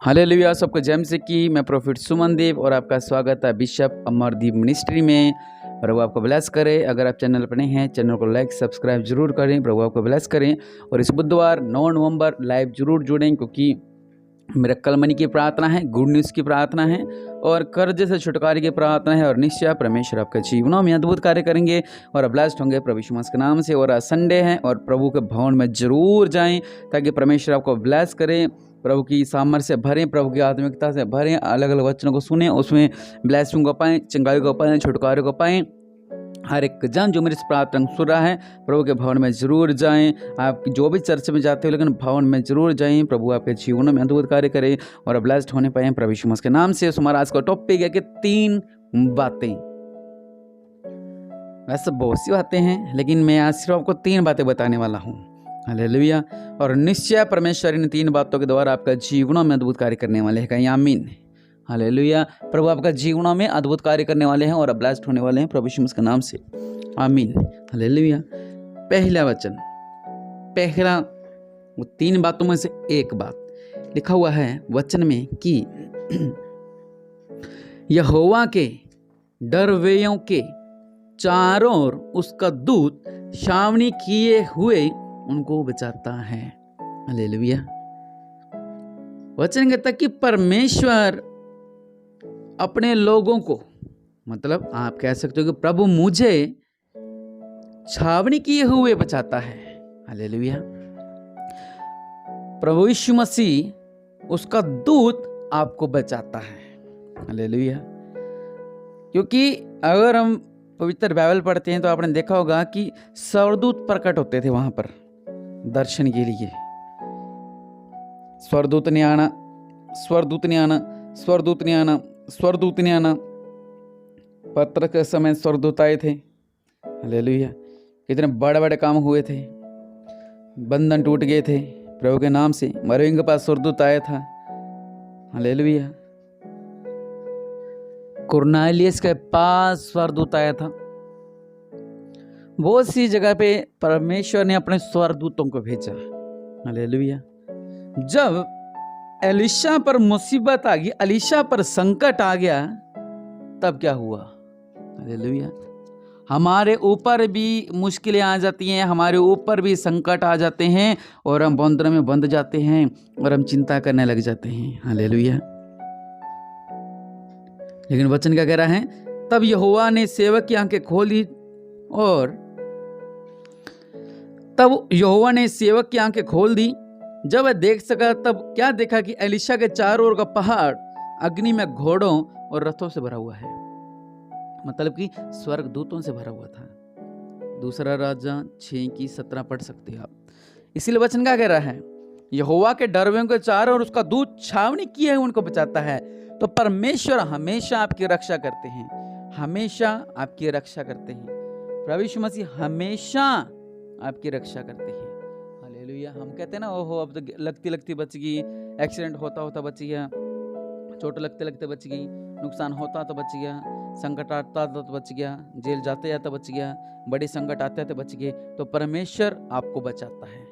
Hallelujah. सबको जय मसीह की। मैं प्रोफेट सुमन देव और आपका स्वागत है बिशप अमरदीप मिनिस्ट्री में। प्रभु आपको ब्लेस करे। अगर आप चैनल पर नहीं हैं, चैनल को लाइक सब्सक्राइब जरूर करें। प्रभु आपको ब्लेस करें। और इस बुधवार 9 नवंबर लाइव जरूर जुड़ें, क्योंकि मेरा कलमनी की प्रार्थना है, गुड न्यूज़ की प्रार्थना है और कर्ज से छुटकारे की प्रार्थना है। और निश्चय परमेश्वर आपके जीवनों में अद्भुत कार्य करेंगे और ब्लेस्ड होंगे प्रभु यीशु मसीह के नाम से। और आज संडे है और प्रभु के भवन में जरूर जाएं, ताकि परमेश्वर आपको ब्लेस करें, प्रभु की सामर्थ्य से भरें, प्रभु की आत्मिकता से भरें, अलग अलग वचनों को सुने, उसमें ब्लेसिंग को पाएं, चंगाई को पाएं, छुटकारे को पाएं। हर एक जन जो मेरी इस प्रार्थना सुन रहा है, प्रभु के भवन में जरूर जाएं। आप जो भी चर्च में जाते हो, लेकिन भवन में जरूर जाएं। प्रभु आपके जीवनों में अद्भुत कार्य करे और ब्लेस्ड होने पाए प्रभु यीशु मसीह के नाम से। हमारा आज का टॉपिक है कि 3 बातें। वैसे बहुत सी बातें हैं, लेकिन मैं आज सिर्फ आपको 3 बातें बताने वाला हूँ। हालेलुया। और निश्चय परमेश्वर इन 3 बातों के द्वारा आपका जीवनों में अद्भुत कार्य करने वाले हैं। कहीं आमीन। हालेलुया। प्रभु आपका जीवनों में अद्भुत कार्य करने वाले हैं और ब्लेस्ड होने वाले हैं प्रभु यीशु मसीह के नाम से। आमीन। हालेलुया। पहला वचन, पहला वो 3 बातों में से एक बात लिखा हुआ है वचन में कि यहोवा के डरवेयों के चारों ओर उसका दूत छावनी किए हुए उनको बचाता है। हालेलुया। वचन कहता कि परमेश्वर अपने लोगों को, मतलब आप कह सकते हो कि प्रभु मुझे छावनी किए हुए बचाता है। हालेलुया। प्रभु यीशु मसीह उसका दूत आपको बचाता है। हालेलुया। क्योंकि अगर हम पवित्र बाइबल पढ़ते हैं तो आपने देखा होगा कि स्वर्गदूत प्रकट होते थे वहां पर दर्शन के लिए। स्वर्गदूत ने आना, स्वर्गदूत ने आना, स्वर्गदूत ने आना, स्वर्गदूत ने आना। पत्र के समय स्वर्गदूत आए थे। हालेलुया। कितने बड़े बड़े काम हुए थे, बंधन टूट गए थे प्रभु के नाम से। मरवीन के पास स्वर्गदूत आया था। हालेलुया। कुरनेलियस के पास स्वर्गदूत आया था। बहुत सी जगह पे परमेश्वर ने अपने स्वर्गदूतों को भेजा। हालेलुया। जब एलिशा पर मुसीबत आ गई, एलिशा पर संकट आ गया, तब क्या हुआ? हालेलुया। हमारे ऊपर भी मुश्किलें आ जाती हैं, हमारे ऊपर भी संकट आ जाते हैं और हम बंधन में बंध जाते हैं और हम चिंता करने लग जाते हैं। हालेलुया। लेकिन वचन क्या कह रहा है? तब यहोवा ने सेवक की आंखें खोली और तब यहोवा ने सेवक की आंखें खोल दी। जब वह देख सका, तब क्या देखा कि एलिशा के चारों ओर का पहाड़ अग्नि में घोड़ों और रथों से भरा हुआ है। मतलब कि स्वर्ग दूतों से भरा हुआ था। दूसरा राजा 6:17 पढ़ सकते हैं आप। इसीलिए वचन क्या कह रहा है? यहोवा के डरवें के चारों ओर उसका दूत छावनी किए है, उनको बचाता है। तो परमेश्वर हमेशा आपकी रक्षा करते हैं, हमेशा आपकी रक्षा करते हैं। प्रभु यीशु मसीह हमेशा आपकी रक्षा करते हैं। हालेलुया। हम कहते हैं ना, ओहो अब तो लगती लगती बच गई, एक्सीडेंट होता होता बच गया, चोट लगते लगते बच गई, नुकसान होता तो बच गया, संकट आता तो बच गया, जेल जाते जाते बच गया, बड़े संकट आते तो बच गए। तो परमेश्वर आपको बचाता है।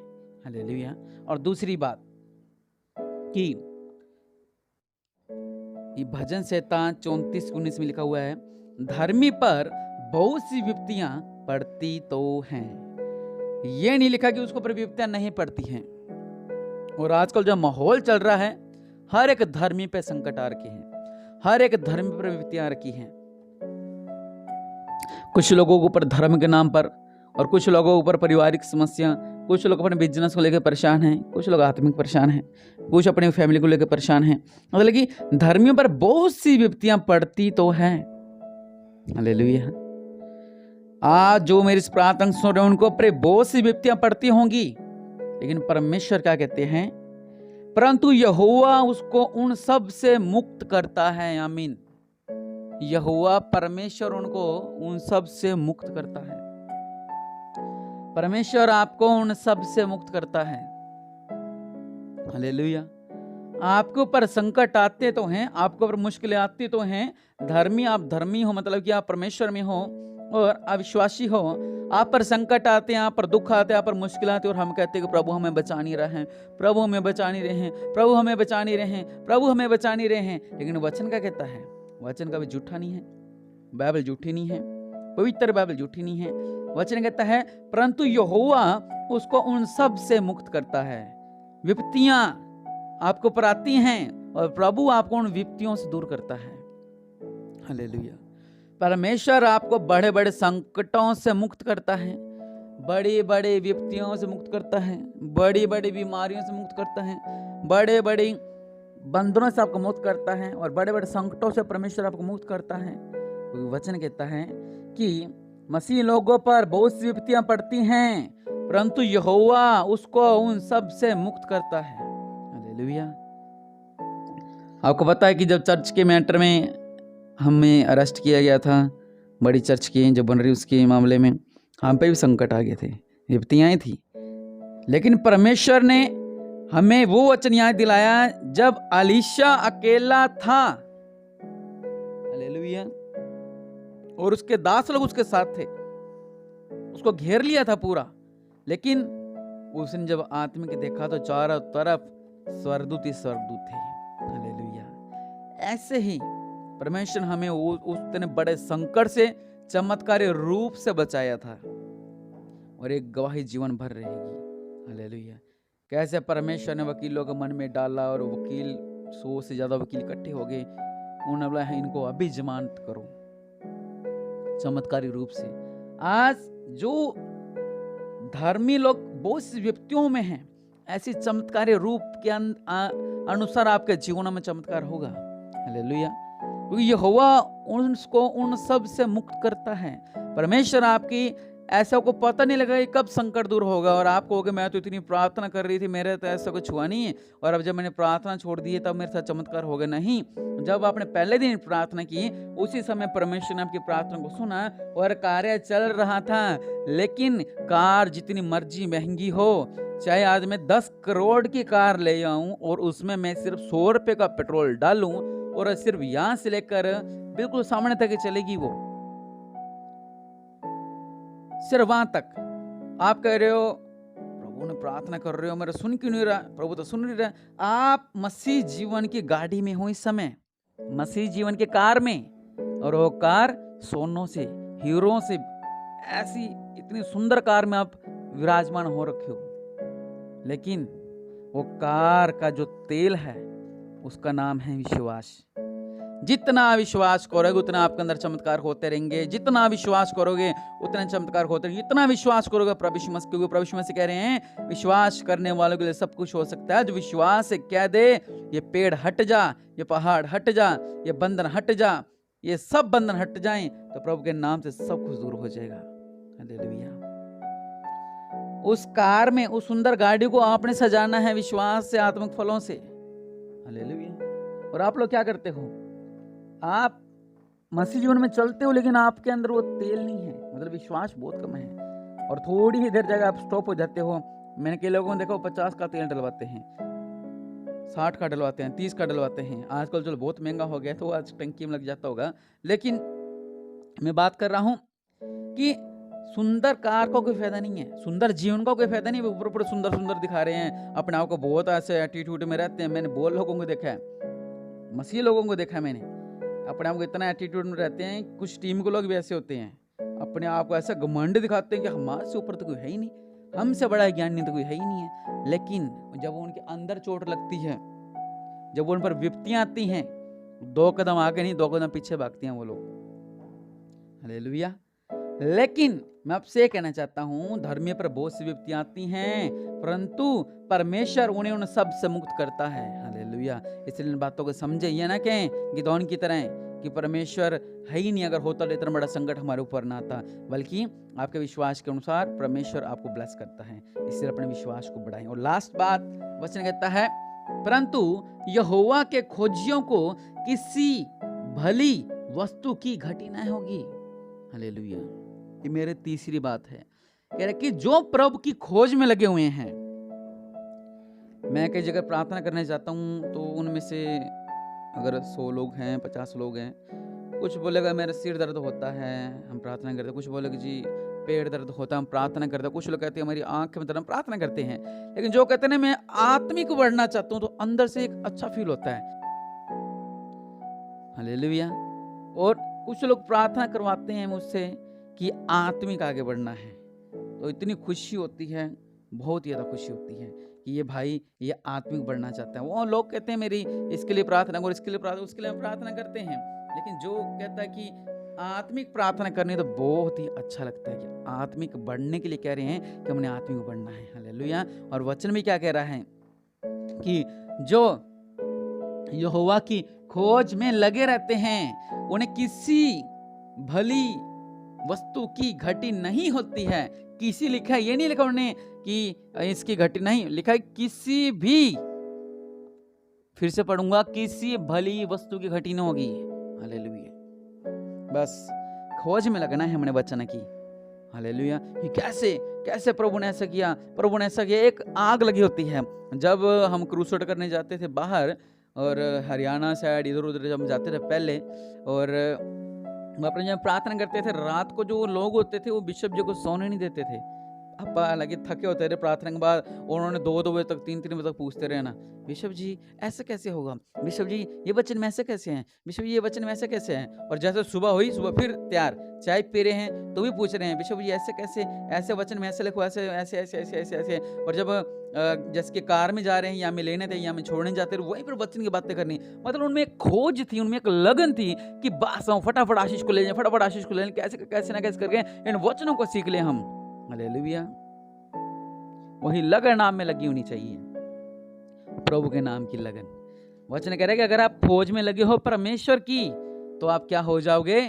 हालेलुया। और दूसरी बात कि ये भजन संहिता 34:19 में लिखा हुआ है, धर्मी पर बहुत सी विपत्तियां पड़ती तो हैं। ये नहीं लिखा कि उसको पर विपत्तियां नहीं पड़ती हैं। और आजकल जो माहौल चल रहा है, हर एक धर्मी पे संकट आ रखे हैं, हर एक धर्म पर विपत्तियां रखी हैं। कुछ लोगों के ऊपर धर्म के नाम पर, और कुछ लोगों के ऊपर पारिवारिक समस्या, कुछ लोग अपने बिजनेस को लेकर परेशान हैं, कुछ लोग आत्मिक परेशान हैं, कुछ अपनी फैमिली को लेकर परेशान हैं। मतलब कि धर्मियों पर बहुत सी विपत्तियां पड़ती तो हैं। हालेलुया। आज जो मेरी इस प्रार्थना सुन रहे हैं, उनको पर बहुत सी विपत्तियां पड़ती होंगी, लेकिन परमेश्वर क्या कहते हैं? परंतु यहोवा उसको उन सब से मुक्त करता है। आमीन। यहोवा परमेश्वर उनको उन सब से मुक्त करता है। परमेश्वर आपको उन सब से मुक्त करता है। हालेलुया। आपके ऊपर संकट आते तो हैं, आपके ऊपर मुश्किलें आती तो हैं। धर्मी, आप धर्मी हो मतलब कि आप परमेश्वर में हो, और अविश्वासी हो, आप पर संकट आते हैं, आप पर दुख आते हैं, आप पर मुश्किल आते हैं और हम कहते हैं कि प्रभु हमें बचा नहीं रहे हैं, प्रभु हमें बचा नहीं रहे हैं, प्रभु हमें बचा नहीं रहे हैं, प्रभु हमें बचा नहीं रहे हैं। लेकिन वचन क्या कहता है? वचन कभी झूठा नहीं है, बाइबल झूठी नहीं है, पवित्र बाइबल झूठी नहीं है। वचन कहता है परंतु यहोवा उसको उन सब से मुक्त करता है। विपत्तियां आपको पर आती हैं और प्रभु आपको उन विपत्तियों से दूर करता है। हालेलुया। परमेश्वर आपको बड़े बड़े संकटों से मुक्त करता है, बड़ी बड़ी विपत्तियों से मुक्त करता है, बड़ी बड़ी बीमारियों से मुक्त करता है, बड़े बड़े बंधनों से आपको मुक्त करता है और बड़े बड़े संकटों से परमेश्वर आपको मुक्त करता है। तो वचन कहता है कि मसीह लोगों पर बहुत सी विपत्तियां पड़ती हैं, परंतु यहोवा उसको उन सब से मुक्त करता है। हालेलुया। आपको पता है कि जब चर्च के मैटर में हमें अरेस्ट किया गया था, बड़ी चर्च की जो बन रही उसके मामले में हम पे भी संकट आ गए थे, विपत्तियां आई थी, लेकिन परमेश्वर ने हमें वो वचन याद दिलाया जब एलीशा अकेला था। हालेलुया। और उसके दास लोग उसके साथ थे, उसको घेर लिया था पूरा, लेकिन उसने जब आत्मिक देखा तो चारों तरफ स्वर्गदूत ही स्वर्गदूत थे। हालेलुया। ऐसे ही परमेश्वर हमें उतने बड़े संकट से चमत्कारी रूप से बचाया था और एक गवाही जीवन भर रहेगी। हालेलुया। कैसे परमेश्वर ने वकीलों के मन में डाला और वकील 100 से ज्यादा वकील इकट्ठे हो गए, उन्होंने बोला इनको अभी जमानत करो, चमत्कारी रूप से। आज जो धर्मी लोग बहुत सी व्यक्तियों में हैं, ऐसी चमत्कारी रूप के अनुसार आपके जीवन में चमत्कार होगा। हालेलुया। क्योंकि यहोवा उसको उन सब से मुक्त करता है। परमेश्वर आपकी ऐसा को पता नहीं लगा कि कब संकट दूर होगा और आप कहोगे मैं तो इतनी प्रार्थना कर रही थी, मेरे तो ऐसा कुछ हुआ नहीं है और अब जब मैंने प्रार्थना छोड़ दी है तब मेरे साथ चमत्कार हो गया। नहीं, जब आपने पहले दिन प्रार्थना की उसी समय परमेश्वर ने आपकी प्रार्थना को सुना और कार्य चल रहा था। लेकिन कार जितनी मर्जी महंगी हो, चाहे आज मैं 10 करोड़ की कार ले आऊं और उसमें मैं सिर्फ 100 रुपए का पेट्रोल डालूं और सिर्फ यहां से लेकर बिल्कुल सामने तक चलेगी, वो सिर्फ वहां तक। आप कह रहे हो प्रभु ने प्रार्थना कर रहे हो, मेरा सुन क्यों नहीं रहा? प्रभु तो सुन नहीं रहा। आप मसीह जीवन की गाड़ी में हो इस समय, मसीह जीवन के कार में, और वो कार सोनों से, हीरों से, ऐसी इतनी सुंदर कार में आप विराजमान हो रखे हो। लेकिन वो कार का जो तेल है उसका नाम है विश्वास। जितना विश्वास करोगे उतना आपके अंदर चमत्कार होते रहेंगे, जितना विश्वास करोगे उतना चमत्कार होते रहेंगे, जितना विश्वास करोगे प्रभु यीशु मसीह, क्योंकि प्रभु यीशु मसीह कह रहे हैं विश्वास करने वालों के लिए सब कुछ हो सकता है। जो विश्वास से कह दे ये पेड़ हट जा, ये पहाड़ हट जा, ये बंधन हट जा, ये सब बंधन हट जाएं, तो प्रभु के नाम से सब कुछ दूर हो जाएगा। हालेलुया। उस कार में, उस सुंदर गाड़ी को आपने सजाना है विश्वास से, आत्मिक फलों से। हालेलुया। और आप लोग क्या करते हो? आप मसीह जीवन में चलते हो लेकिन आपके अंदर वो तेल नहीं है, मतलब विश्वास बहुत कम है और थोड़ी ही देर जगह आप स्टॉप हो जाते हो। मैंने कई लोगों को देखा 50 का तेल डलवाते हैं, 60 का डलवाते हैं, 30 का डलवाते हैं। आजकल चलो बहुत महंगा हो गया तो आज टंकी में लग जाता होगा, लेकिन मैं बात कर रहा हूं कि सुंदर कार का कोई फायदा नहीं है, सुंदर जीवन का कोई फायदा नहीं है। ऊपर ऊपर सुंदर सुंदर दिखा रहे हैं, अपने आप को बहुत ऐसे एटीट्यूड में रहते हैं। मैंने बहुत लोगों को देखा है, मसीह लोगों को देखा है मैंने, अपने आप को इतना एटीट्यूड में रहते हैं। कुछ टीम के लोग भी ऐसे होते हैं, अपने आप को ऐसा घमंड दिखाते हैं कि हमारे से ऊपर तो कोई है ही नहीं, हमसे बड़ा ज्ञानी तो कोई है ही नहीं है। लेकिन जब उनके अंदर चोट लगती है, जब उन पर विपत्तियां आती हैं, 2 कदम आगे नहीं 2 कदम पीछे भागते हैं वो लोग। हालेलुया। लेकिन मैं आपसे ये कहना चाहता हूं, धर्मी पर बहुत सी विपत्तियां आती हैं, परंतु परमेश्वर उन्हें उन सब से मुक्त करता है। हालेलुया। इसलिए इन बातों को समझे, ये ना कहें गिदोन की तरह कि परमेश्वर है ही नहीं, अगर होता तो इतना बड़ा संकट हमारे ऊपर ना आता, बल्कि आपके विश्वास के अनुसार परमेश्वर आपको ब्लेस करता है। इसलिए अपने विश्वास को बढ़ाएं। और लास्ट बात वचन कहता है परंतु यहोवा के खोजियों को किसी भली वस्तु की घटी न होगी। हालेलुया। ये मेरी तीसरी बात है, कह रहे कि जो प्रभु की खोज में लगे हुए हैं। मैं कई जगह प्रार्थना करने जाता हूं तो उनमें से अगर 100 लोग हैं, 50 लोग हैं, कुछ बोलेगा मेरा सिर दर्द होता है, हम प्रार्थना करते हैं। कुछ बोलेगा जी पेट दर्द होता है, हम प्रार्थना करते हैं। कुछ लोग कहते हैं हमारी आंख में दर्द, हम प्रार्थना करते हैं। लेकिन जो कहते हैं ना मैं आत्मिक बढ़ना चाहता हूँ, तो अंदर से एक अच्छा फील होता है। हालेलुया। और कुछ लोग प्रार्थना करवाते हैं मुझसे कि आत्मिक आगे बढ़ना है, तो इतनी खुशी होती है, बहुत ज़्यादा खुशी होती है कि ये भाई ये आत्मिक बढ़ना चाहता है। वो लोग कहते हैं मेरी इसके लिए प्रार्थना करो, इसके लिए प्रार्थना, उसके लिए हम प्रार्थना करते हैं। लेकिन जो कहता है कि आत्मिक प्रार्थना करनी, तो बहुत ही अच्छा लगता है कि आत्मिक बढ़ने के लिए कह रहे हैं कि हमने आत्मिक बढ़ना है। हालेलुया। और वचन भी क्या कह रहा है कि जो यहोवा की खोज में लगे रहते हैं उन्हें किसी भली वस्तु की घटी नहीं होती है। किसी लिखा है, ये नहीं लिखा उन्होंने कि इसकी घटी, नहीं लिखा है किसी भी, फिर से पढ़ूंगा, किसी भली वस्तु की घटी नहीं होगी। हालेलुया। बस खोज में लगना है हमने वचन की। हालेलुया। कि कैसे कैसे प्रभु ने ऐसा किया, प्रभु ने ऐसा किया। एक आग लगी होती है। जब हम क्रूसेड करने जाते थे बाहर, और हरियाणा साइड इधर उधर जब जाते थे पहले, और वहाँ पर जब प्रार्थना करते थे, रात को जो लोग होते थे वो बिशप जी को सोने नहीं देते थे। पापा हालांकि थके होते थे प्रार्थना के बाद, और उन्होंने 2-2 बजे तक 3-3 बजे तक पूछते रहे ना, बिशप जी ऐसे कैसे होगा, बिशप जी ये वचन में ऐसे कैसे हैं, बिशप जी ये वचन में ऐसे कैसे हैं। और जैसे सुबह हुई, सुबह फिर तैयार, चाय पी रहे हैं तो भी पूछ रहे हैं बिशप जी ऐसे कैसे, ऐसे वचन में ऐसे लिखो, ऐसे ऐसे ऐसे ऐसे ऐसे ऐसे। और जब जैसे कि कार में जा रहे हैं या में लेने थे या में छोड़ने जाते थे, वहीं पर वचन की बातें करनी। मतलब उनमें एक खोज थी, उनमें एक लगन थी कि बस हम फटाफट आशीष को ले जाएं, फटाफट आशीष को ले लें, कैसे कैसे ना कैसे करके इन वचनों को सीख लें हम। हालेलुया। वही लगन नाम में लगी होनी चाहिए, प्रभु के नाम की लगन। वचन कह रहे कि अगर आप खोज में लगे हो परमेश्वर की, तो आप क्या हो जाओगे,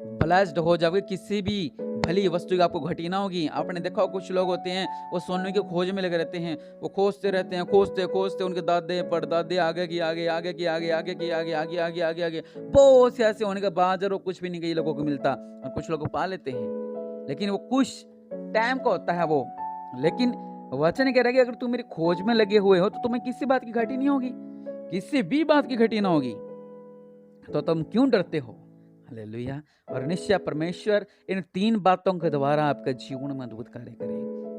ब्लेस्ड हो जाओगे। किसी भी भली वस्तु की आपको घटी ना होगी। आपने देखा कुछ लोग होते हैं वो सोने की खोज में लगे रहते हैं, वो खोजते रहते हैं, खोजते खोजते उनके दादे परदादे आगे की आगे, आगे की आगे, आगे की आगे, आगे आगे आगे आगे, बहुत से ऐसे होने के बाद वो कुछ भी नहीं कई लोगों को मिलता। और कुछ लोग पा लेते हैं, लेकिन वो कुछ टाइम का होता है वो। लेकिन वचन कह रहा है कि अगर तुम मेरी खोज में लगे हुए हो, तो तुम्हें किसी बात की घटी नहीं होगी, किसी भी बात की घटी ना होगी, तो तुम क्यों डरते हो। हालेलुया। और निश्चय परमेश्वर इन 3 बातों के द्वारा आपका जीवन में अद्भुत कार्य करे।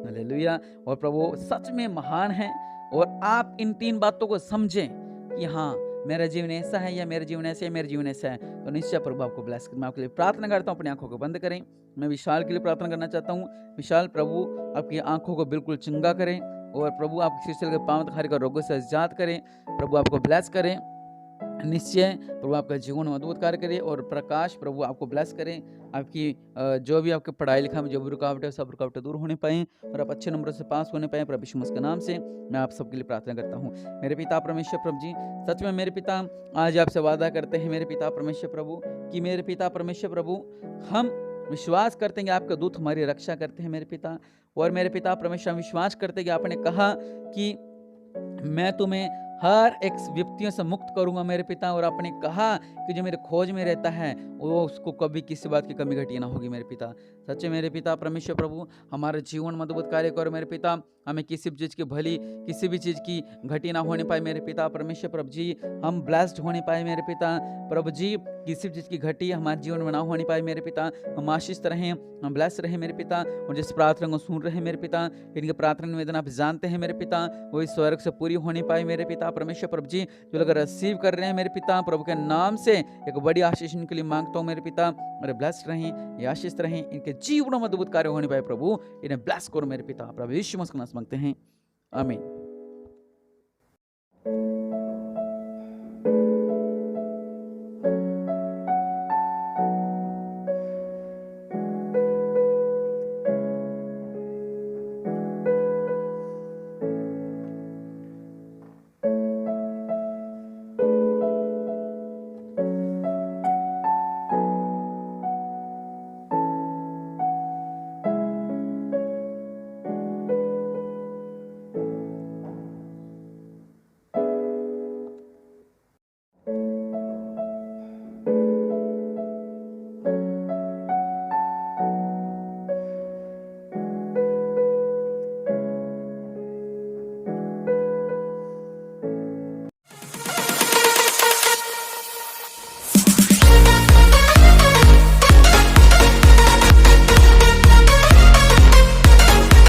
हालेलुया। और प्रभु सच में महान है, और आप इन 3 बातों को समझें कि हाँ मेरा जीवन ऐसा है, या मेरा जीवन ऐसा है, मेरा जीवन ऐसा है, तो निश्चय प्रभु आपको ब्लेस करे। मैं आपके लिए प्रार्थना करता हूँ, अपनी आंखों को बंद करें। मैं विशाल के लिए प्रार्थना करना चाहता हूँ। विशाल, प्रभु आपकी आंखों को बिल्कुल चंगा करें, और प्रभु आपके सिर से लेकर पांव तक हर एक रोगों से आजाद करें। प्रभु आपको ब्लेस करें। निश्चय प्रभु आपका जीवन में अद्भुत कार्य करे। और प्रकाश प्रभु आपको ब्लेस करें। आपकी जो भी आपके पढ़ाई लिखाई में जो भी रुकावटें, सब रुकावटें दूर होने पाएँ, और आप अच्छे नंबरों से पास होने पाएँ। प्रभु यीशु मसीह के नाम से मैं आप सबके लिए प्रार्थना करता हूँ। मेरे पिता परमेश्वर प्रभु जी, सच में मेरे पिता आज आपसे वादा करते हैं मेरे पिता परमेश्वर प्रभु, कि मेरे पिता परमेश्वर प्रभु, हम विश्वास करते हैं कि आपका दूत हमारी रक्षा करते हैं मेरे पिता। और मेरे पिता परमेश्वर, हम विश्वास करते हैं कि आपने कहा कि मैं तुम्हें हर एक विपत्तियों से मुक्त करूंगा मेरे पिता। और आपने कहा कि जो मेरे खोज में रहता है वो उसको कभी किसी बात की कमी घटी ना होगी मेरे पिता। सच्चे मेरे पिता परमेश्वर प्रभु, हमारे जीवन में अद्भुत कार्य करो मेरे पिता। हमें किसी भी चीज़ की भली, किसी भी चीज़ की घटी ना होने पाए मेरे पिता परमेश्वर प्रभु जी। हम ब्लेस्ड होने पाए मेरे पिता प्रभु जी। किसी भी चीज़ की घटी हमारे जीवन में ना होने पाए मेरे पिता। हम आशीष रहें, हम ब्लेस्ड रहें मेरे पिता। और जिस प्रार्थना को सुन रहे हैं मेरे पिता, इनके प्रार्थना निवेदन आप जानते हैं मेरे पिता, वो इस स्वर्ग से पूरी होने पाए मेरे पिता परमेश्वर प्रभु जी। जो लोग रिसीव कर रहे हैं मेरे पिता प्रभु के नाम से, एक बड़ी आशीष इनके लिए मांगता हूँ मेरे पिता। और ब्लेस्ड रहें, ये आशीष रहें, इनके जीवन में अद्भुत कार्य होने पाए प्रभु। इन्हें ब्लेस करो मेरे पिता, प्रभु यीशु मसीह के नाम से मांगते हैं, आमीन।